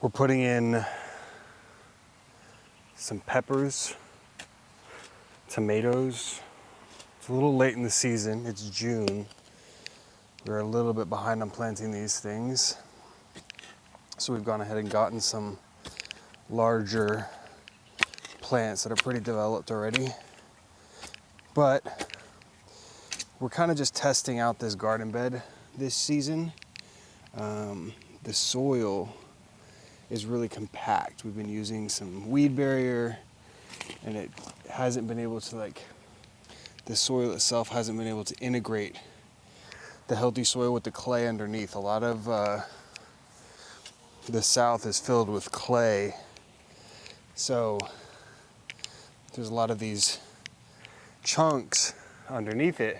We're putting in some peppers, tomatoes. It's a little late in the season, it's June. We're a little bit behind on planting these things. So we've gone ahead and gotten some larger plants that are pretty developed already. But we're kind of just testing out this garden bed this season. The soil is really compact. We've been using some weed barrier and it hasn't been able to the soil itself hasn't been able to integrate the healthy soil with the clay underneath. A lot of the South is filled with clay. So there's a lot of these chunks underneath it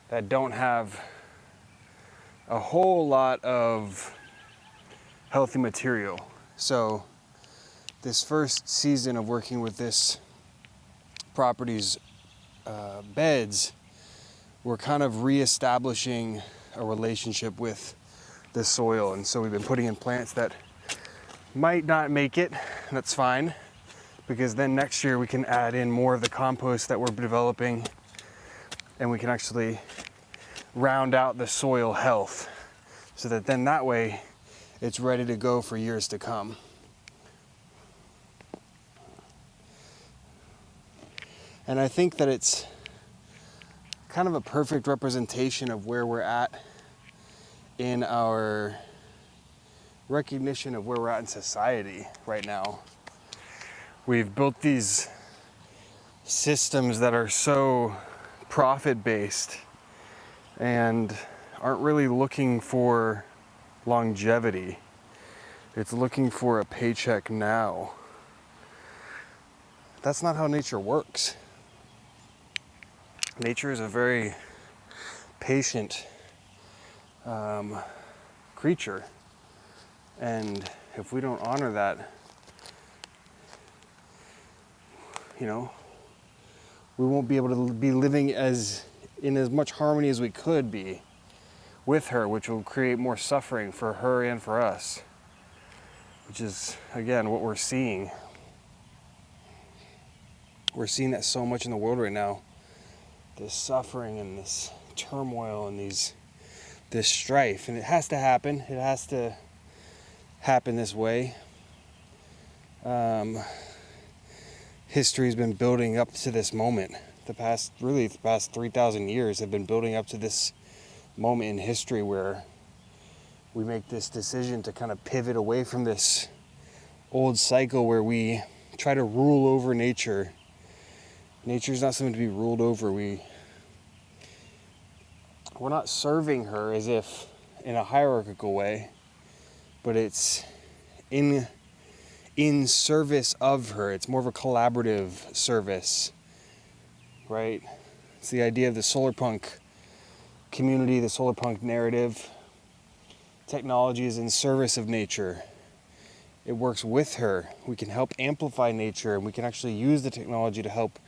that don't have a whole lot of healthy material. So this first season of working with this property's beds, we're kind of reestablishing a relationship with the soil. And so we've been putting in plants that might not make it, and that's fine, because then next year we can add in more of the compost that we're developing and we can actually round out the soil health so that then that way it's ready to go for years to come. And I think that it's kind of a perfect representation of where we're at in our recognition of where we're at in society right now. We've built these systems that are so profit-based and aren't really looking for longevity. It's looking for a paycheck now. That's not how nature works. Nature is a very patient creature, and if we don't honor that, we won't be able to be living in as much harmony as we could be with her, which will create more suffering for her and for us, which is, again, what we're seeing. We're seeing that so much in the world right now. This suffering and this turmoil and this strife. And it has to happen. It has to happen this way. History's been building up to this moment. The past 3,000 years have been building up to this moment in history where we make this decision to kind of pivot away from this old cycle where we try to rule over nature. Nature's not something to be ruled over. We're not serving her as if in a hierarchical way, but it's in service of her. It's more of a collaborative service, right? It's the idea of the solar punk community, the solar punk narrative. Technology is in service of nature. It works with her. We can help amplify nature, and we can actually use the technology to help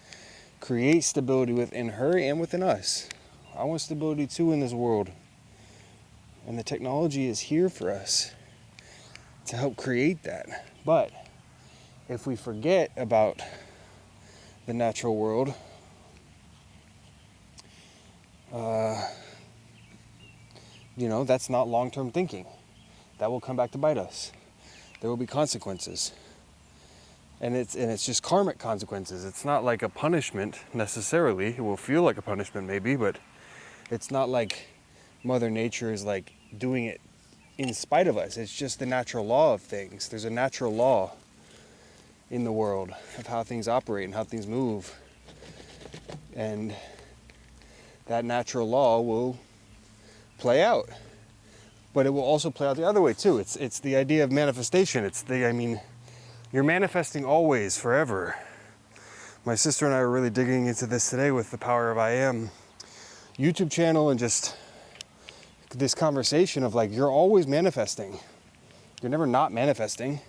create stability within her and within us. I want stability too in this world. And the technology is here for us to help create that. But if we forget about the natural world, that's not long-term thinking. That will come back to bite us. There will be consequences. And it's just karmic consequences. It's not like a punishment necessarily. It will feel like a punishment maybe, but it's not like Mother Nature is like doing it in spite of us. It's just the natural law of things. There's a natural law in the world of how things operate and how things move. And that natural law will play out. But it will also play out the other way too. It's the idea of manifestation. You're manifesting always, forever. My sister and I are really digging into this today with the Power of I Am YouTube channel, and just this conversation of you're always manifesting. You're never not manifesting.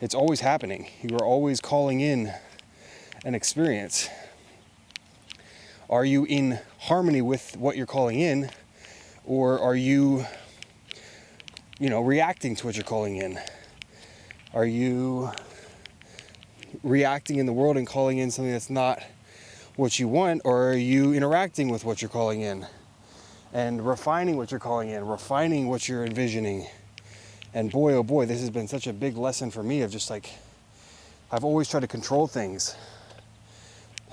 It's always happening. You are always calling in an experience. Are you in harmony with what you're calling in, or are you reacting to what you're calling in? Are you reacting in the world and calling in something that's not what you want, or are you interacting with what you're calling in and refining what you're calling in, refining what you're envisioning? And boy, oh boy, this has been such a big lesson for me of just like, I've always tried to control things.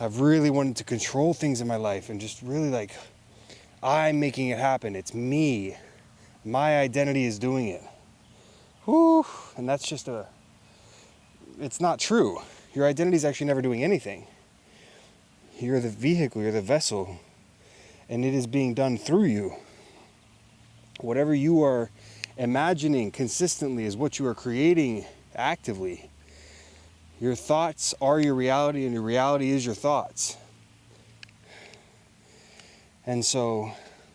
I've really wanted to control things in my life and just really like, I'm making it happen. It's me. My identity is doing it. Whew. And that's just it's not true. Your identity is actually never doing anything. You're the vehicle, you're the vessel, and it is being done through you. Whatever you are imagining consistently is what you are creating actively. Your thoughts are your reality, and your reality is your thoughts. And so,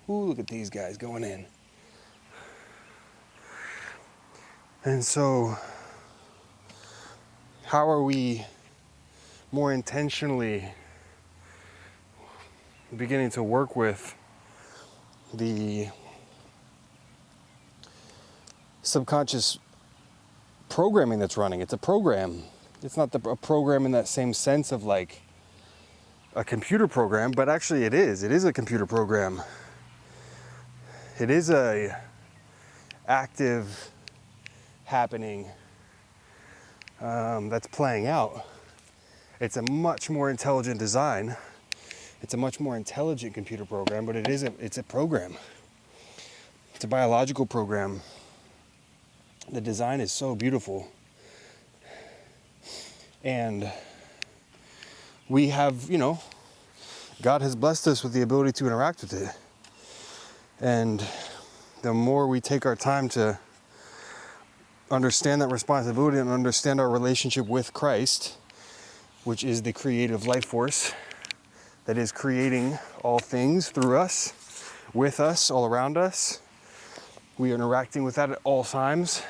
ooh, look at these guys going in. And so, how are we more intentionally beginning to work with the subconscious programming that's running? It's a program. It's not a program in that same sense of like a computer program, but actually it is. It is a computer program. It is a active happening that's playing out. It's a much more intelligent design. It's a much more intelligent computer program, but it's a program. It's a biological program. The design is so beautiful. And we have, God has blessed us with the ability to interact with it. And the more we take our time to understand that responsibility and understand our relationship with Christ, which is the creative life force that is creating all things through us, with us, all around us. We are interacting with that at all times.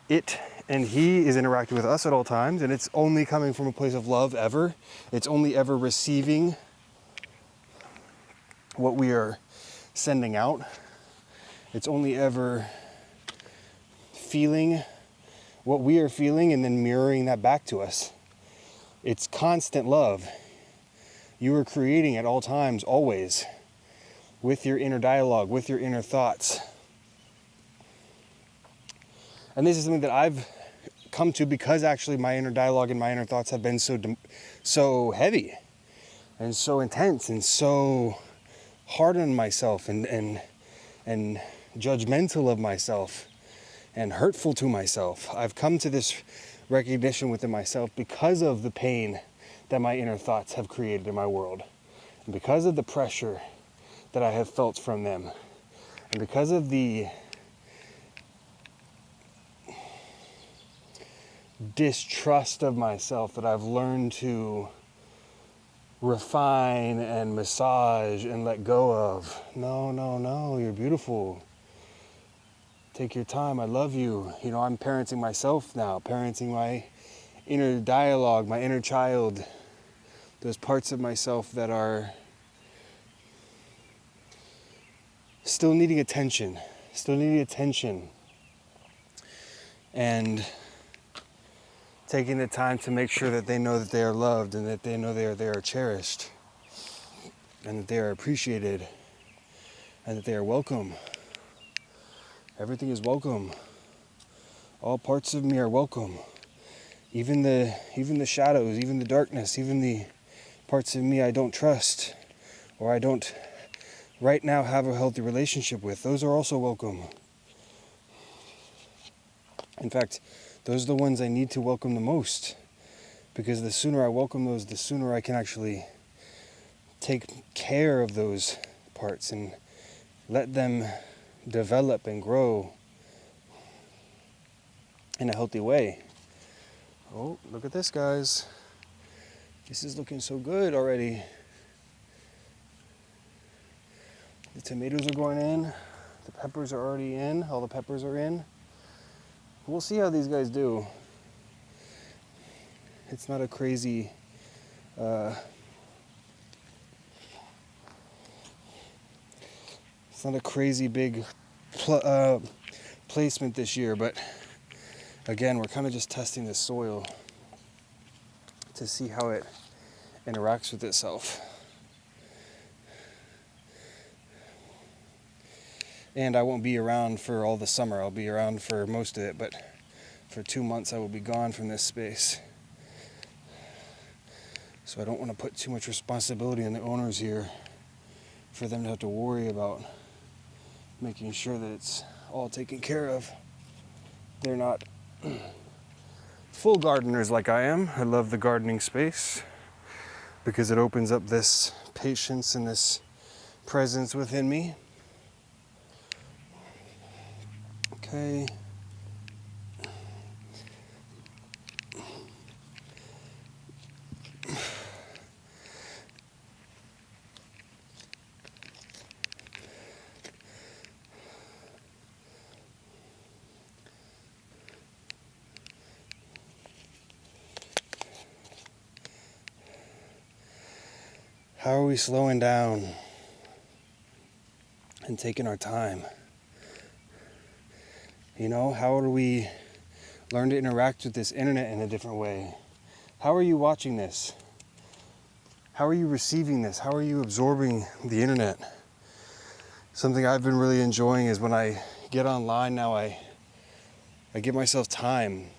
It and He is interacting with us at all times, and it's only coming from a place of love ever. It's only ever receiving what we are sending out. It's only ever feeling what we are feeling and then mirroring that back to us. It's constant love. You are creating at all times, always, with your inner dialogue, with your inner thoughts. And this is something that I've come to because actually my inner dialogue and my inner thoughts have been so heavy and so intense and so hard on myself and judgmental of myself and hurtful to myself. I've come to this recognition within myself because of the pain that my inner thoughts have created in my world, and because of the pressure that I have felt from them, and because of the distrust of myself that I've learned to refine and massage and let go of. No, you're beautiful. Take your time, I love you. I'm parenting myself now, parenting my inner dialogue, my inner child, those parts of myself that are still needing attention, and taking the time to make sure that they know that they are loved and that they know they are cherished and that they are appreciated and that they are welcome. Everything is welcome. All parts of me are welcome. Even the shadows, even the darkness, even the parts of me I don't trust or I don't right now have a healthy relationship with, those are also welcome. In fact, those are the ones I need to welcome the most, because the sooner I welcome those, the sooner I can actually take care of those parts and let them develop and grow in a healthy way. Oh, look at this, guys. This is looking so good already. The tomatoes are going in. The peppers are already in. All the peppers are in. We'll see how these guys do. It's not a crazy big placement this year, but again, we're kind of just testing the soil to see how it interacts with itself. And I won't be around for all the summer. I'll be around for most of it, but for 2 months I will be gone from this space. So I don't want to put too much responsibility on the owners here for them to have to worry about making sure that it's all taken care of. They're not full gardeners like I am. I love the gardening space because it opens up this patience and this presence within me. Okay. How are we slowing down and taking our time? You know, how do we learn to interact with this internet in a different way? How are you watching this? How are you receiving this? How are you absorbing the internet? Something I've been really enjoying is when I get online now, I give myself time.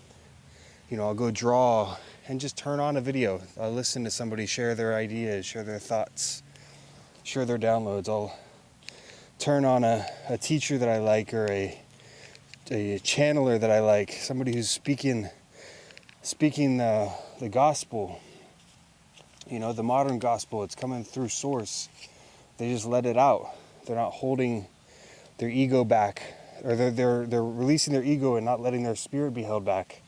You know, I'll go draw and just turn on a video. I'll listen to somebody share their ideas, share their thoughts, share their downloads. I'll turn on a teacher that I like, or a channeler that I like, somebody who's speaking the gospel, you know, the modern gospel. It's coming through source. They just let it out. They're not holding their ego back, or they're releasing their ego and not letting their spirit be held back.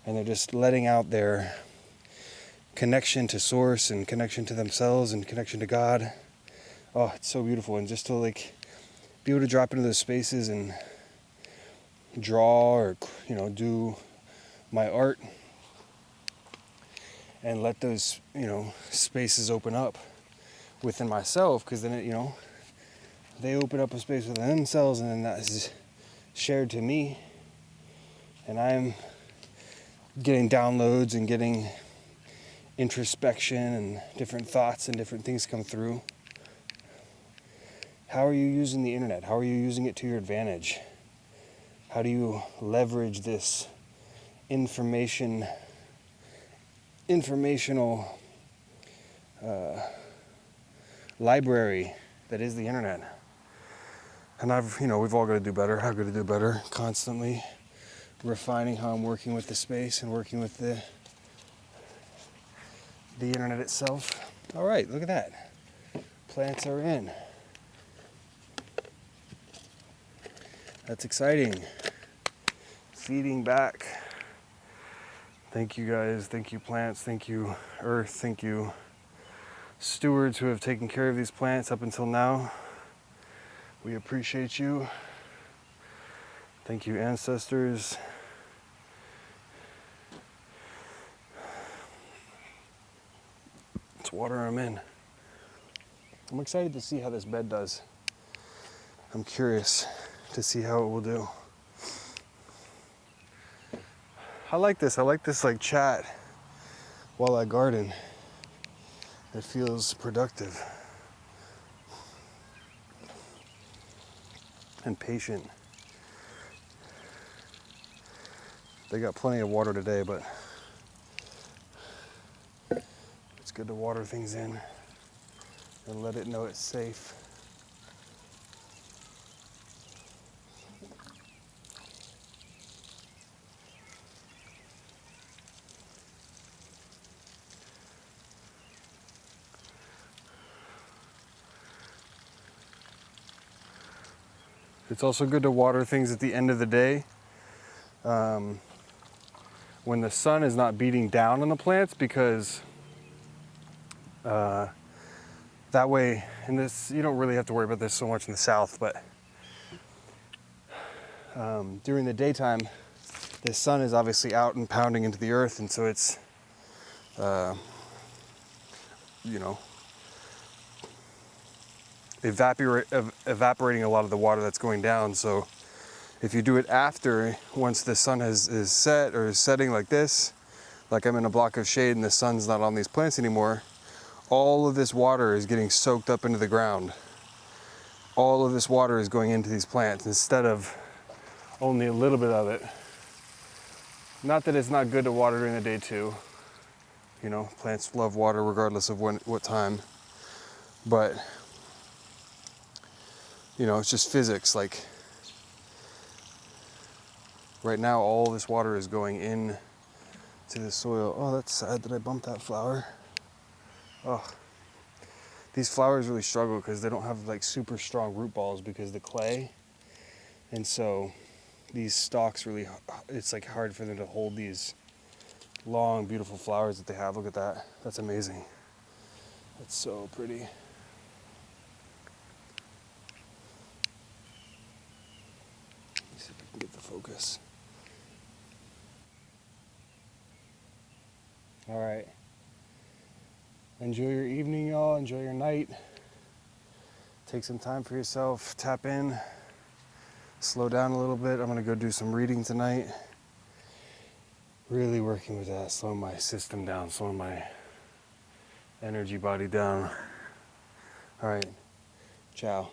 And they're just letting out their connection to source and connection to themselves and connection to God. Oh, it's so beautiful. And just to like be able to drop into those spaces and draw, or, you know, do my art and let those, you know, spaces open up within myself, because then it, you know, they open up a space within themselves, and then that is shared to me, and I'm getting downloads and getting introspection and different thoughts and different things come through. How are you using the internet? How are you using it to your advantage? How do you leverage this informational library that is the internet? And we've all got to do better. I've got to do better, constantly refining how I'm working with the space and working with the internet itself. All right, look at that. Plants are in. That's exciting. Feeding back. Thank you guys. Thank you plants. Thank you earth. Thank you stewards who have taken care of these plants up until now. We appreciate you. Thank you, ancestors. Let's water them in. I'm excited to see how this bed does. I'm curious to see how it will do. I like this like chat while I garden. It feels productive and patient. They got plenty of water today, but it's good to water things in and let it know it's safe. It's also good to water things at the end of the day, when the sun is not beating down on the plants, because that way, and this, you don't really have to worry about this so much in the south, but during the daytime, the sun is obviously out and pounding into the earth, and so it's, evaporating a lot of the water that's going down. So If you do it after, once the sun is set or is setting like this, like I'm in a block of shade and the sun's not on these plants anymore, all of this water is getting soaked up into the ground. All of this water is going into these plants instead of only a little bit of it. Not that it's not good to water during the day too. You know, plants love water regardless of what time. But, you know, it's just physics. Like, right now all this water is going in to the soil. Oh, that's sad that I bumped that flower. Oh, these flowers really struggle because they don't have like super strong root balls because of the clay. And so these stalks really, it's like hard for them to hold these long, beautiful flowers that they have. Look at that. That's amazing. That's so pretty. Let me see if I can get the focus. All right. Enjoy your evening, y'all. Enjoy your night. Take some time for yourself. Tap in. Slow down a little bit. I'm going to go do some reading tonight. Really working with that. Slowing my system down. Slowing my energy body down. All right. Ciao.